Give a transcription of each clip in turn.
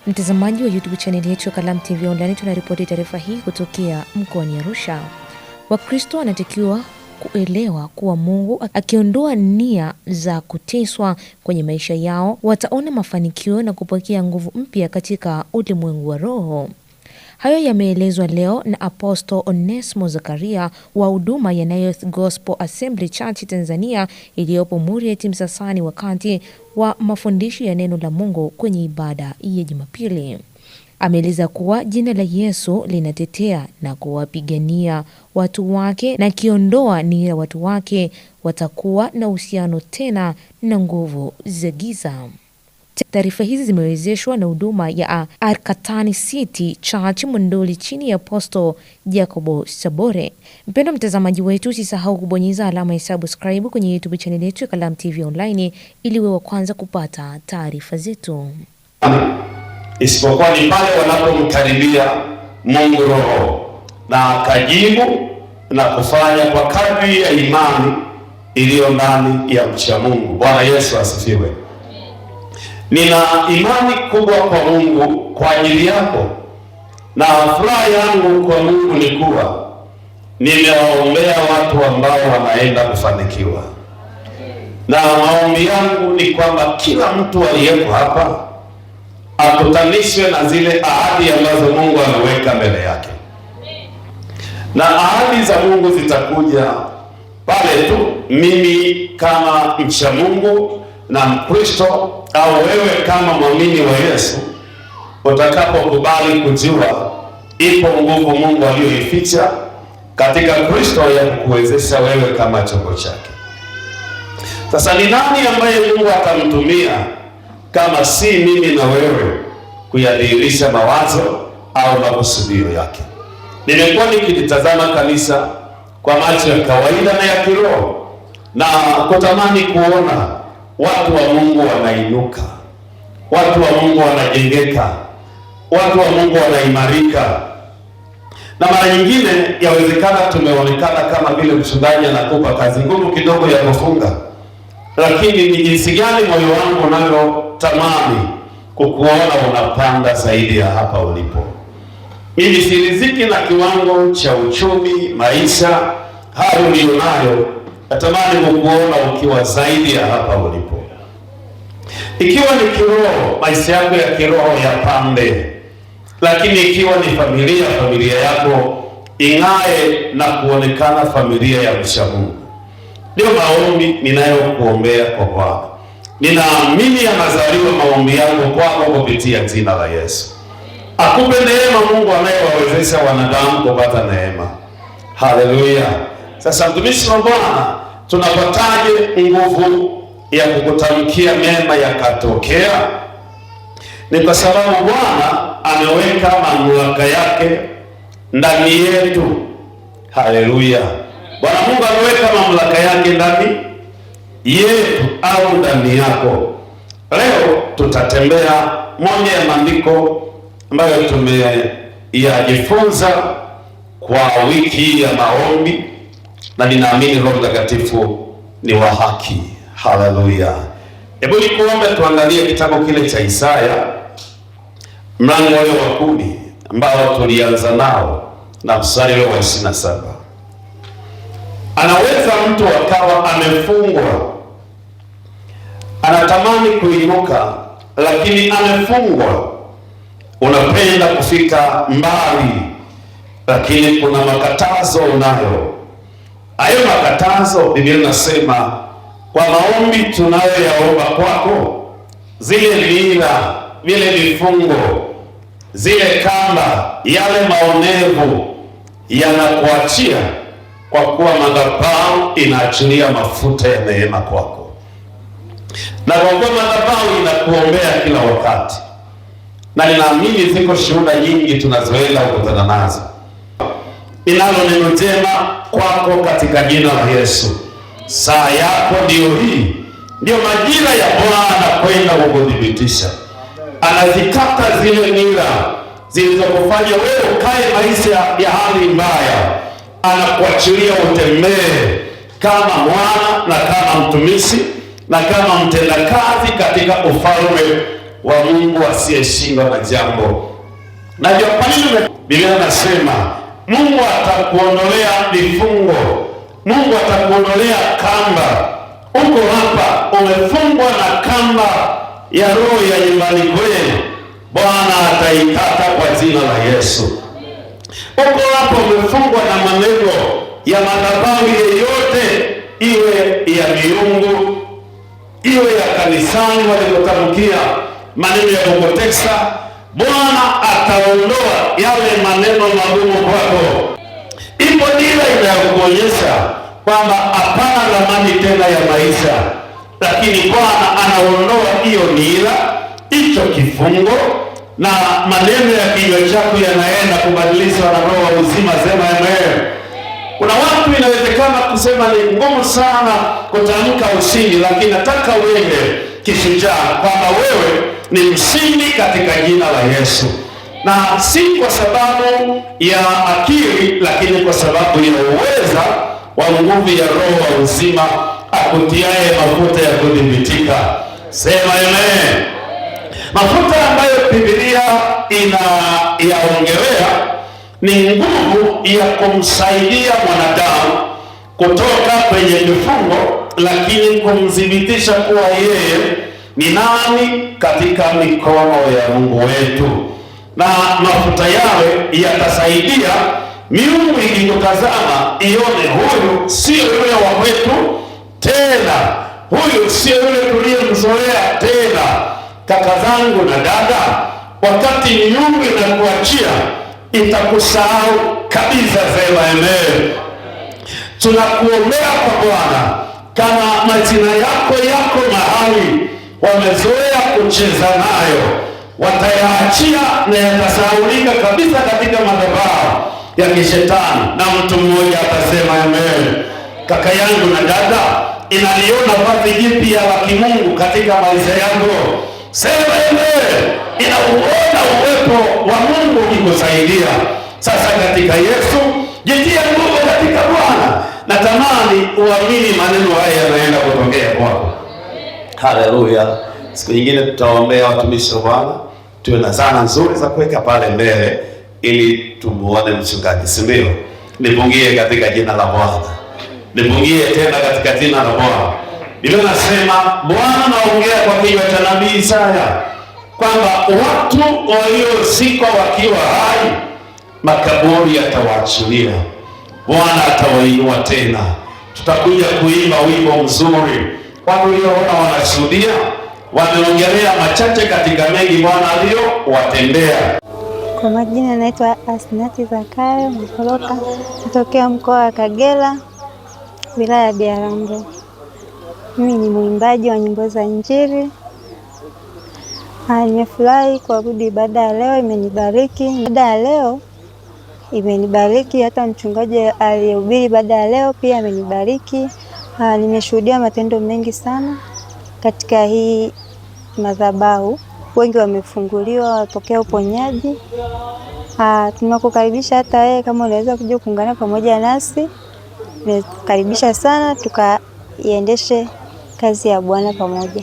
Mtazamaji wa YouTube channel yetu ya Kalamu TV Online, tunaripoti taarifa hii kutokea mkoani Arusha. Wakristo wanatakiwa kuelewa kuwa Mungu akiondoa nia za kuteswa kwenye maisha yao, wataona mafanikio na kupokea nguvu mpya katika ulimwengu wa roho. Hayo yameelezwa leo na Apostle Onesmo Zakaria wa huduma ya Youth Gospel Assembly Church Tanzania iliyopo Murieti Msasani wakati wa mafundisho ya neno la Mungu kwenye ibada ya Jumapili. Ameeleza kuwa jina la Yesu linatetea na kuwapigania watu wake, na kiondoa nia watu wake watakuwa na uhusiano tena na nguvu za giza. Taarifa hizi zimewezeshwa na huduma ya Arkatani City Church Monduli chini ya Apostle Jacobo Sabore. Mpendwa mtazamaji wetu, usisahau kubonyeza alama ya subscribe kwenye YouTube channel yetu ya Kalamu TV Online ili wewe wa kwanza kupata taarifa zetu. Isipokuwa ni pale wanapomkaribia Mungu Roho na akajibu na kufanya kwa kadri ya imani iliyo ndani ya mcha Mungu. Bwana Yesu asifiwe. Nina imani kubwa kwa Mungu kwa ajili yako, na furaha yangu kwa Mungu ni kuwa nimewaombea watu ambao wanaenda kufanikiwa, na maombi yangu ni kwamba kila mtu aliyeko hapa akutanishwe na zile ahadi ambazo Mungu ameweka mbele yake. Na ahadi za Mungu zitakuja pale tu mimi kama mcha Mungu na Mkristo au wewe kama mwamini wa Yesu utakapokubali kujua ipo nguvu Mungu aliyoificha katika Kristo ya kukuwezesha wewe kama chombo chake. Sasa ni nani ambaye Mungu atamtumia kama si mimi na wewe kuyadhihirisha mawazo au makusudio yake? Nimekuwa nikitazama kanisa kwa macho ya kawaida na ya kiroho na kutamani kuona watu wa Mungu wanainuka, watu wa Mungu wanajengeka, watu wa Mungu wanaimarika. Na mara nyingine yawezekana tumeonekana kama vile mchungaji anakupa kazi ngumu kidogo ya kufunga, lakini ni jinsi gani moyo wangu unavyotamani kukuona unapanda zaidi ya hapa ulipo. Mimi siriziki na kiwango cha uchumi, maisha, hali ulionayo, natamani kukuona ukiwa zaidi ya hapa ulipo. Ikiwa ni kiroho, maisha yako ya kiroho yapande. Lakini ikiwa ni familia yako ing'ae na kuonekana familia ya mcha Mungu. Ndio maombi ninayokuombea kwa Bwana. Ninaamini yanazaliwa maombi yangu kwako kupitia jina la Yesu. Akupe neema Mungu anayewawezesha wanadamu kupata neema. Haleluya. Sasa mtumishi wa Bwana, tunapataje nguvu ya kukutamkia mema yakatokea? Ni kwa sababu Bwana ameweka mamlaka yake ndani yetu. Haleluya. Bwana Mungu ameweka mamlaka yake ndani yetu au ndani yako. Leo tutatembea moja ya maandiko ambayo tumeyajifunza kwa wiki ya maombi, na ninaamini Roho Mtakatifu ni wa haki. Haleluya. Hebu nikuombe tuangalie kitabu kile cha Isaya mlango wa 10 ambao tulianza nao na mstari wa 27. Anaweza mtu akawa amefungwa, anatamani kuinuka lakini amefungwa. Unapenda kufika mbali lakini kuna makatazo unayo. Hayo makatazo Biblia inasema kwa maombi tunayoyaomba kwako, zile nira, vile vifungo, zile kamba, yale maonevu yanakuachia, kwa kuwa madhabahu inaachilia mafuta ya neema kwako. Na kwa kuwa madhabahu inakuombea kila wakati, na ninaamini ziko shuhuda nyingi tunazoenda kukutana nazo. Ninalo neno jema kwako katika jina la Yesu. Saa yako ndio hii, ndio majira ya Bwana kwenda kukuthibitisha. Anazikata zile nira zilizokufanya wewe ukae maisha ya hali mbaya. Anakuachilia utembee kama mwana na kama mtumishi na kama mtendakazi katika ufalme wa Mungu asiyeshindwa na jambo. Najua kwa nini Biblia inasema Mungu atakuondolea vifungo, Mungu atakuondolea kamba. Uko hapa umefungwa na kamba ya roho ya nyumbani kwenu, Bwana ataikata kwa jina la Yesu. Uko hapa umefungwa na maneno ya madhabahu yoyote, iwe ya miungu, iwe ya kanisani walikotamkia maneno ya kukutesa, Bwana ataondoa yale maneno magumu kwako. Ipo dira inayokuonyesha kwamba hapana dhamani tena ya maisha, lakini Bwana anaondoa hiyo dira, hicho kifungo, na maneno ya kinywa chako yanaenda kubadilishwa na roho wa uzima. Sema amen. Kuna watu inawezekana kusema ni ngumu sana kutamka ushindi, lakini nataka uende kishujaa kwamba wewe ni mshindi katika jina la Yesu, na si kwa sababu ya akili, lakini kwa sababu ya uweza wa nguvu ya roho wa uzima akutiaye mafuta ya kudhibitika. Sema amen. Mafuta ambayo Biblia inayaongelea ni nguvu ya kumsaidia mwanadamu kutoka kwenye vifungo, lakini kumthibitisha kuwa yeye ni nani katika mikono ya Mungu wetu. Na mafuta yawe yatasaidia miungu ikikutazama ione huyu sio yule wa kwetu tena, huyu sio yule tuliyemzoea tena. Kaka zangu na dada, wakati miungu inakuachia itakusahau kabisa. Sema amen. Tunakuombea kwa Bwana, kama majina yako mahali wamezoea kucheza nayo, watayaachia na yatasahaulika kabisa katika madhabahu ya kishetani, na mtu mmoja atasema amen. Kaka yangu na dada, inaliona vazi jipya la kimungu katika maisha yako. Sema amen. Inauona uwepo wa Mungu ukikusaidia. Sasa katika Yesu, jitie nguvu katika Bwana. Natamani uamini maneno haya yanaenda kutokea kwako. Haleluya. Siku nyingine tutaombea watumishi wa Bwana, tuwe na zana nzuri za kuweka pale mbele ili tumuone mchungaji, si ndio? Nipungie katika jina la Bwana. Nipungie tena katika jina la Bwana. Biblia inasema, Bwana anaongea kwa kinywa cha nabii Isaya kwamba watu waliozikwa wakiwa hai makaburi yatawaachilia, Bwana atawainua tena. Tutakuja kuimba wimbo mzuri. Watu walioona wanashuhudia, wameongelea machache katika mengi Bwana aliyowatendea. Kwa majina naitwa Asnati Zakayo Mkoloka, natokea mkoa wa Kagera, wilaya ya Biharamulo. Mimi ni mwimbaji wa nyimbo za Injili. Nimefurahi kuabudu ibada ya leo, imenibariki. Ibada ya leo imenibariki, hata mchungaji aliyehubiri ibada ya leo pia amenibariki. Nimeshuhudia matendo mengi sana katika hii madhabahu. Wengi wamefunguliwa, wapokea uponyaji. Tunakukaribisha hata wewe kama unaweza kuja kuungana pamoja nasi. Nimekaribisha sana tukaiendeshe kazi ya Bwana pamoja.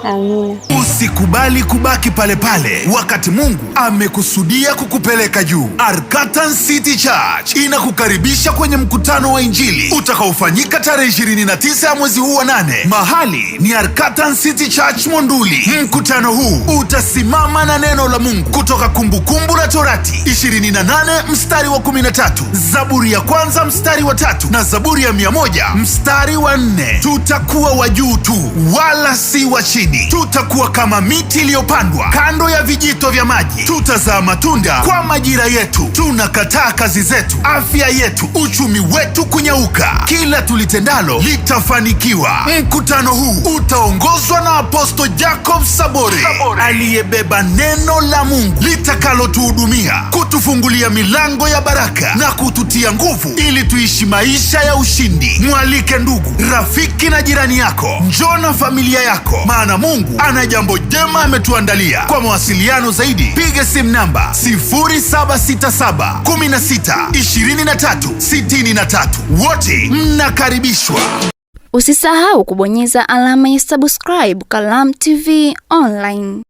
Amina. Usikubali kubaki pale pale wakati Mungu amekusudia kukupeleka juu. Arkatan City Church inakukaribisha kwenye mkutano wa Injili utakaofanyika tarehe 29 ya mwezi huu wa 8. Mahali ni Arkatan City Church Monduli. Mkutano huu utasimama na neno la Mungu kutoka Kumbukumbu la Torati 28 mstari wa 13, Zaburi ya 1 mstari wa 3 na Zaburi ya 100 mstari wa 4. Tutakuwa wa juu tu wala si wa chini. Tutakuwa kama miti iliyopandwa kando ya vijito vya maji. Tutazaa matunda kwa majira yetu. Tunakataa kazi zetu, afya yetu, uchumi wetu kunyauka. Kila tulitendalo litafanikiwa. Mkutano huu utaongozwa na Apostle Jacob Sabore aliyebeba neno la Mungu litakalotuhudumia, kutufungulia milango ya baraka na kututia nguvu ili tuishi maisha ya ushindi. Mwalike ndugu, rafiki na jirani yako. Njoo na familia yako, maana Mungu ana jambo jema ametuandalia. Kwa mawasiliano zaidi piga simu namba 0767 16 23 63. Wote mnakaribishwa. Usisahau kubonyeza alama ya subscribe Kalamu TV Online.